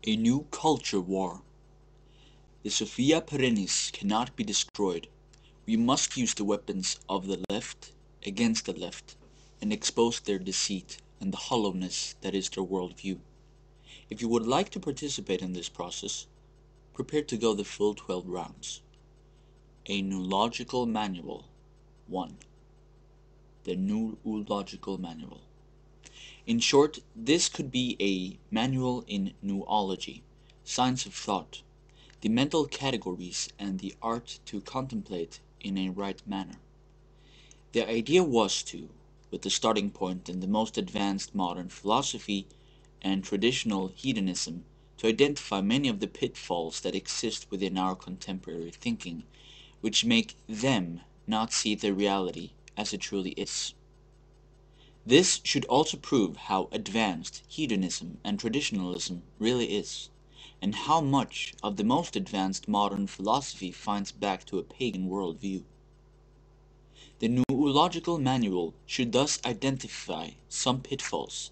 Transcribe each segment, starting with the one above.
A new culture war. The Sophia Perennis cannot be destroyed. We must use the weapons of the left against the left and expose their deceit and the hollowness that is their worldview. If you would like to participate in this process, prepare to go the full 12 rounds. A Noological Manual 1. The Noological Manual. In short, this could be a manual in noology, science of thought, the mental categories and the art to contemplate in a right manner. The idea was to, with the starting point in the most advanced modern philosophy and traditional hedonism, to identify many of the pitfalls that exist within our contemporary thinking, which make them not see the reality as it truly is. This should also prove how advanced hedonism and traditionalism really is, and how much of the most advanced modern philosophy finds back to a pagan worldview. The Noological Manual should thus identify some pitfalls.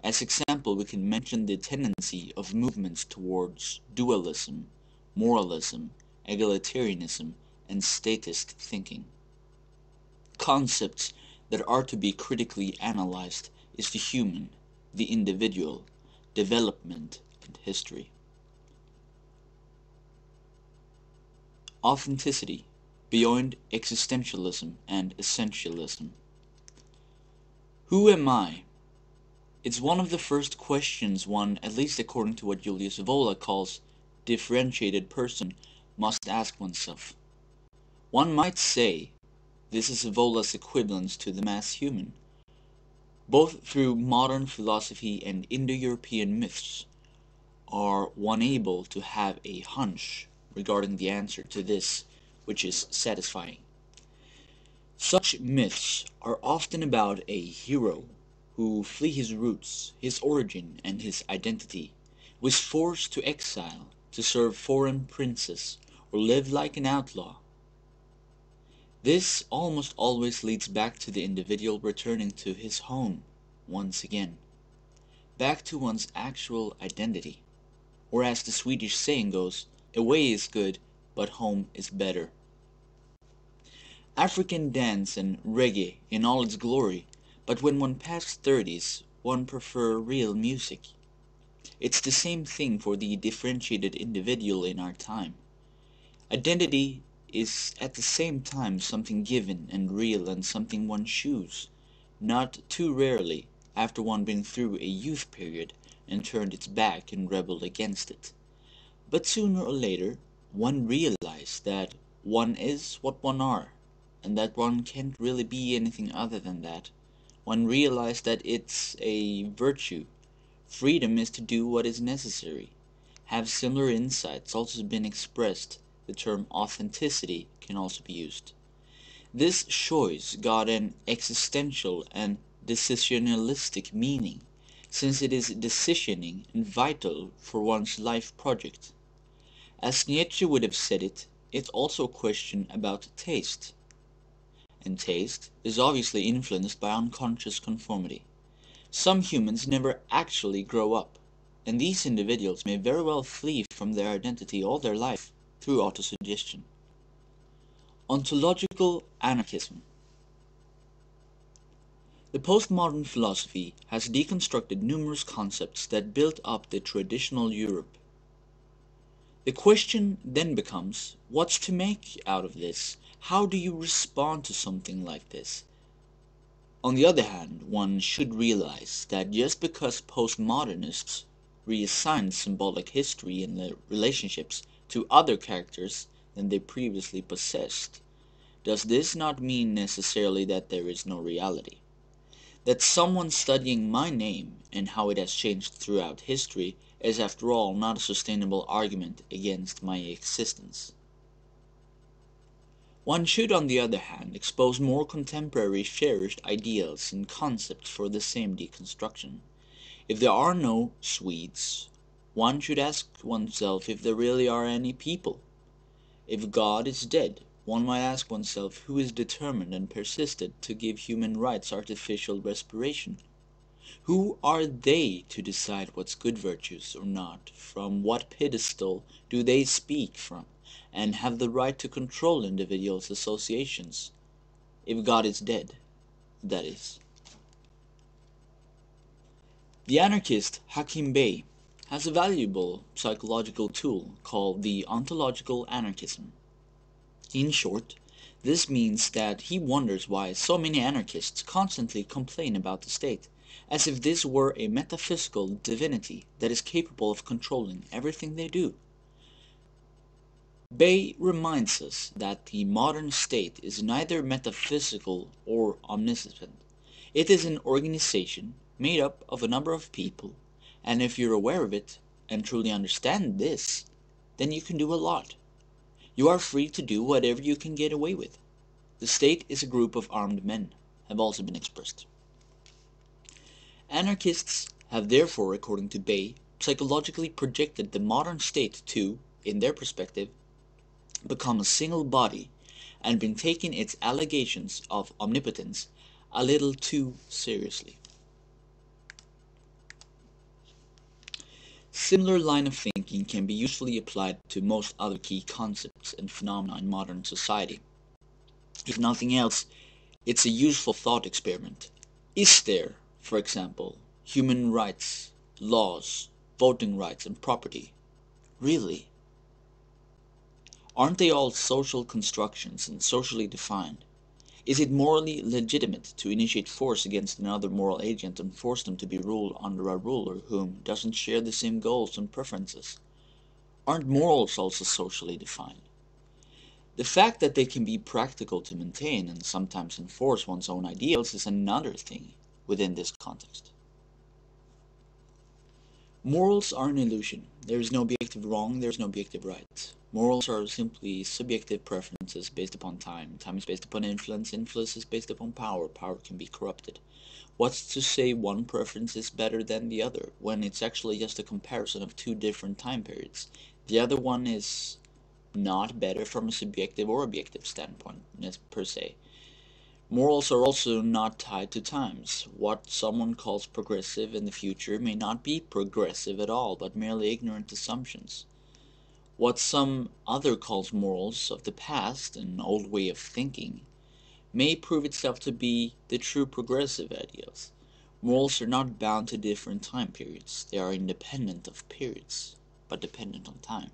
As example, we can mention the tendency of movements towards dualism, moralism, egalitarianism, and statist thinking. Concepts that are to be critically analyzed is the human, the individual, development, and history. Authenticity, beyond existentialism and essentialism. Who am I? It's one of the first questions one, at least according to what Julius Evola calls differentiated person, must ask oneself. One might say this is Evola's equivalence to the mass human. Both through modern philosophy and Indo-European myths are one able to have a hunch regarding the answer to this, which is satisfying. Such myths are often about a hero who flee his roots, his origin, and his identity, who is forced to exile to serve foreign princes or live like an outlaw. This almost always leads back to the individual returning to his home once again, back to one's actual identity, or as the Swedish saying goes, away is good, but home is better. African dance and reggae in all its glory, but when one passed 30s, one prefer real music. It's the same thing for the differentiated individual in our time. Identity is at the same time something given and real and something one chooses, not too rarely after one been through a youth period and turned its back and rebelled against it. But sooner or later, one realizes that one is what one are, and that one can't really be anything other than that. One realizes that it's a virtue. Freedom is to do what is necessary. Have similar insights also been expressed? The term authenticity can also be used. This choice got an existential and decisionalistic meaning, since it is decisioning and vital for one's life project. As Nietzsche would have said it, it's also a question about taste. And taste is obviously influenced by unconscious conformity. Some humans never actually grow up, and these individuals may very well flee from their identity all their life through autosuggestion. Ontological anarchism. The postmodern philosophy has deconstructed numerous concepts that built up the traditional Europe. The question then becomes, what's to make out of this? How do you respond to something like this? On the other hand, one should realize that just because postmodernists reassign symbolic history and their relationships to other characters than they previously possessed, does this not mean necessarily that there is no reality? That someone studying my name and how it has changed throughout history is after all not a sustainable argument against my existence. One should on the other hand expose more contemporary cherished ideals and concepts for the same deconstruction. If there are no Swedes, one should ask oneself if there really are any people. If God is dead, one might ask oneself who is determined and persisted to give human rights artificial respiration. Who are they to decide what's good virtues or not? From what pedestal do they speak from, and have the right to control individuals' associations? If God is dead, that is. The anarchist Hakim Bey has a valuable psychological tool called the ontological anarchism. In short, this means that he wonders why so many anarchists constantly complain about the state, as if this were a metaphysical divinity that is capable of controlling everything they do. Bey reminds us that the modern state is neither metaphysical or omniscient. It is an organization made up of a number of people, and if you're aware of it and truly understand this, then you can do a lot. You are free to do whatever you can get away with. The state is a group of armed men, have also been expressed. Anarchists have therefore, according to Bey, psychologically projected the modern state to, in their perspective, become a single body and been taking its allegations of omnipotence a little too seriously. Similar line of thinking can be usefully applied to most other key concepts and phenomena in modern society. If nothing else, it's a useful thought experiment. Is there, for example, human rights, laws, voting rights, and property? Really? Aren't they all social constructions and socially defined? Is it morally legitimate to initiate force against another moral agent and force them to be ruled under a ruler whom doesn't share the same goals and preferences? Aren't morals also socially defined? The fact that they can be practical to maintain and sometimes enforce one's own ideals is another thing within this context. Morals are an illusion. There is no objective wrong, there is no objective right. Morals are simply subjective preferences based upon time. Time is based upon influence. Influence is based upon power. Power can be corrupted. What's to say one preference is better than the other when it's actually just a comparison of two different time periods? The other one is not better from a subjective or objective standpoint, per se. Morals are also not tied to times. What someone calls progressive in the future may not be progressive at all, but merely ignorant assumptions. What some other calls morals of the past, an old way of thinking, may prove itself to be the true progressive ideals. Morals are not bound to different time periods. They are independent of periods, but dependent on time.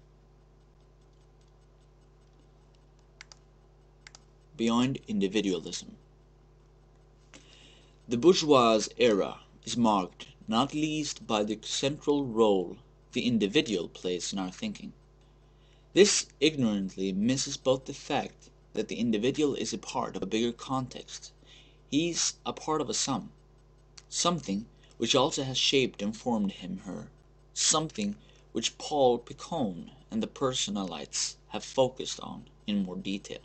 Beyond individualism. The bourgeois era is marked not least by the central role the individual plays in our thinking. This ignorantly misses both the fact that the individual is a part of a bigger context. He's a part of a sum, something which also has shaped and formed him/her, something which Paul Picon and the personalites have focused on in more detail,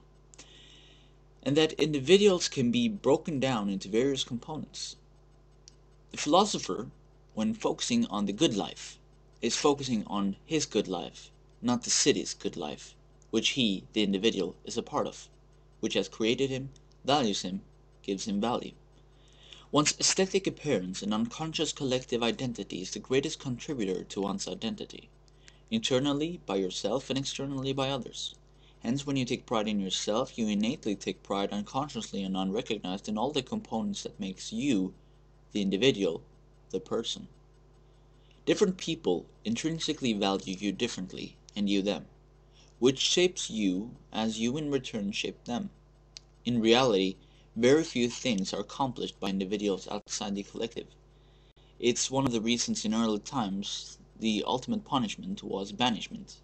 and that individuals can be broken down into various components. The philosopher, when focusing on the good life, is focusing on his good life, not the city's good life, which he, the individual, is a part of, which has created him, values him, gives him value. One's aesthetic appearance and unconscious collective identity is the greatest contributor to one's identity, internally by yourself and externally by others. Hence, when you take pride in yourself, you innately take pride unconsciously and unrecognized in all the components that makes you, the individual, the person. Different people intrinsically value you differently, and you them, which shapes you as you in return shape them. In reality, very few things are accomplished by individuals outside the collective. It's one of the reasons in early times the ultimate punishment was banishment.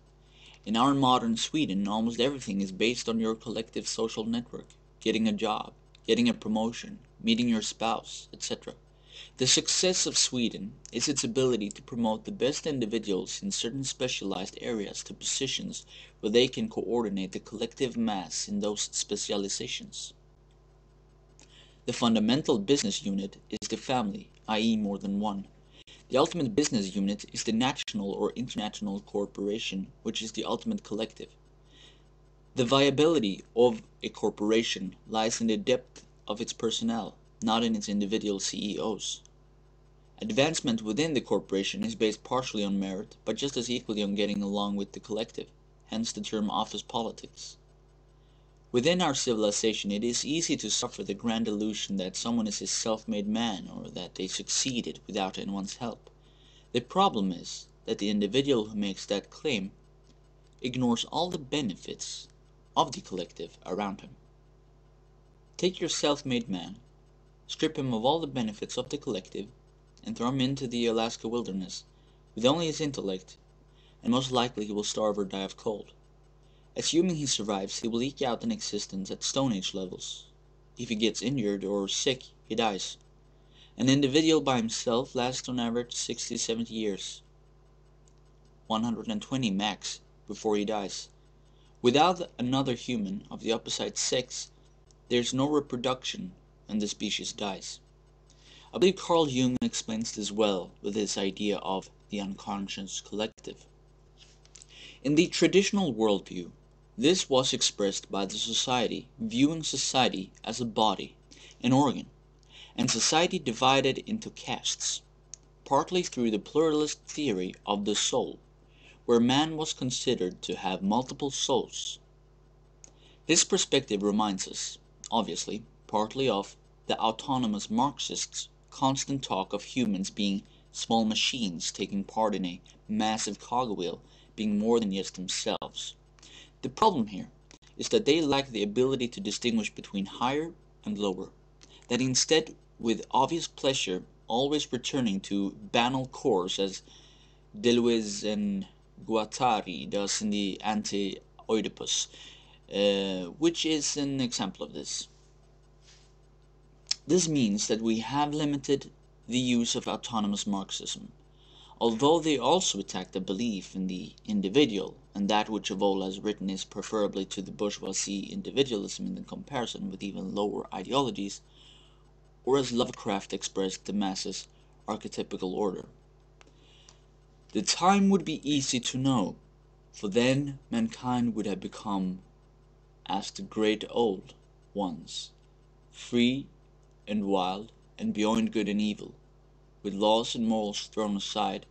In our modern Sweden, almost everything is based on your collective social network, getting a job, getting a promotion, meeting your spouse, etc. The success of Sweden is its ability to promote the best individuals in certain specialized areas to positions where they can coordinate the collective mass in those specializations. The fundamental business unit is the family, i.e. more than one. The ultimate business unit is the national or international corporation, which is the ultimate collective. The viability of a corporation lies in the depth of its personnel, not in its individual CEOs. Advancement within the corporation is based partially on merit, but just as equally on getting along with the collective, hence the term office politics. Within our civilization, it is easy to suffer the grand illusion that someone is a self-made man or that they succeeded without anyone's help. The problem is that the individual who makes that claim ignores all the benefits of the collective around him. Take your self-made man, strip him of all the benefits of the collective, and throw him into the Alaska wilderness with only his intellect, and most likely he will starve or die of cold. Assuming he survives, he will eke out an existence at Stone Age levels. If he gets injured or sick, he dies. An individual by himself lasts on average 60-70 years, 120 max, before he dies. Without another human of the opposite sex, there is no reproduction and the species dies. I believe Carl Jung explains this well with his idea of the unconscious collective. In the traditional worldview, this was expressed by the society viewing society as a body, an organ, and society divided into castes, partly through the pluralist theory of the soul, where man was considered to have multiple souls. This perspective reminds us, obviously, partly of the autonomous Marxists' constant talk of humans being small machines taking part in a massive cogwheel, being more than just themselves. The problem here is that they lack the ability to distinguish between higher and lower, that instead, with obvious pleasure, always returning to banal cores as Deleuze and Guattari does in the Anti-Oedipus, which is an example of this. This means that we have limited the use of autonomous Marxism, although they also attack the belief in the individual, and that which Evola has written is preferably to the bourgeoisie individualism in the comparison with even lower ideologies, or as Lovecraft expressed the masses' archetypical order. The time would be easy to know, for then mankind would have become as the great old ones, free and wild and beyond good and evil, with laws and morals thrown aside,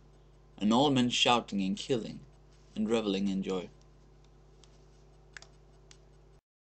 and all men shouting and killing and reveling in joy.